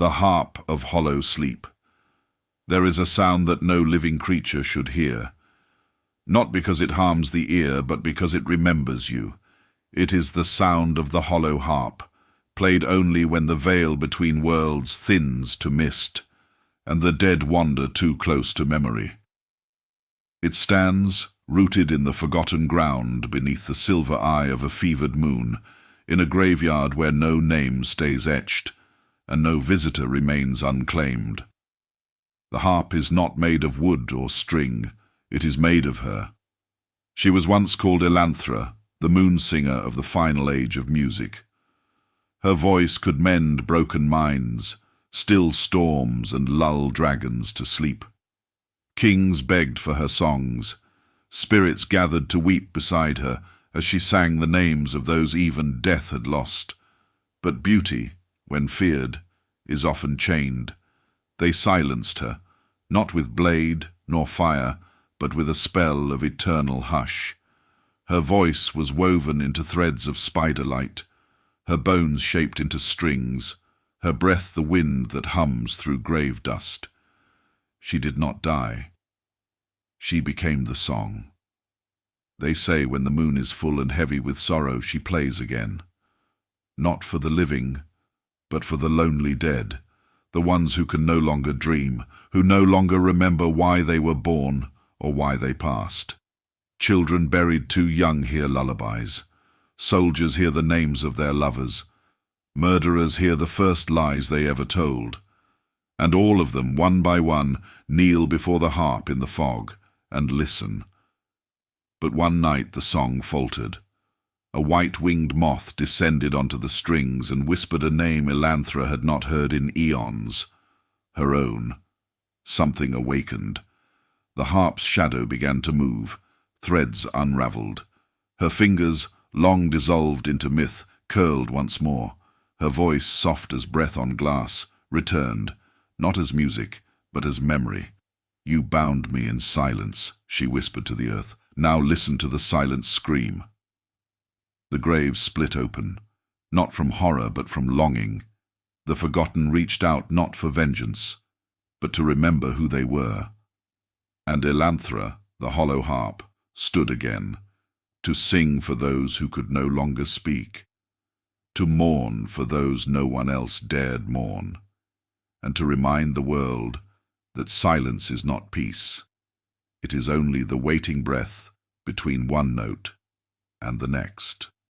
the harp of hollow sleep. There is a sound that no living creature should hear, not because it harms the ear, but because it remembers you. It is the sound of the hollow harp, played only when the veil between worlds thins to mist, and the dead wander too close to memory. It stands, rooted in the forgotten ground beneath the silver eye of a fevered moon, in a graveyard where no name stays etched, and no visitor remains unclaimed. The harp is not made of wood or string, it is made of her. She was once called Elanthra, the moon singer of the final age of music. Her voice could mend broken minds, still storms and lull dragons to sleep. Kings begged for her songs. Spirits gathered to weep beside her as she sang the names of those even death had lost. But beauty, when feared, is often chained. They silenced her, not with blade nor fire, but with a spell of eternal hush. Her voice was woven into threads of spider light, her bones shaped into strings, her breath the wind that hums through grave dust. She did not die. She became the song. They say when the moon is full and heavy with sorrow, she plays again. Not for the living, but for the lonely dead, the ones who can no longer dream, who no longer remember why they were born or why they passed. Children buried too young hear lullabies. Soldiers hear the names of their lovers. Murderers hear the first lies they ever told. And all of them, one by one, kneel before the harp in the fog and listen. But one night the song faltered. A white-winged moth descended onto the strings and whispered a name Elanthra had not heard in eons. Her own. Something awakened. The harp's shadow began to move, threads unravelled. Her fingers, long dissolved into myth, curled once more. Her voice, soft as breath on glass, returned, not as music, but as memory. "You bound me in silence," she whispered to the earth. "Now listen to the silence scream." The grave split open, not from horror but from longing. The forgotten reached out not for vengeance, but to remember who they were. And Elanthra, the hollow harp, stood again, to sing for those who could no longer speak, to mourn for those no one else dared mourn, and to remind the world that silence is not peace. It is only the waiting breath between one note and the next.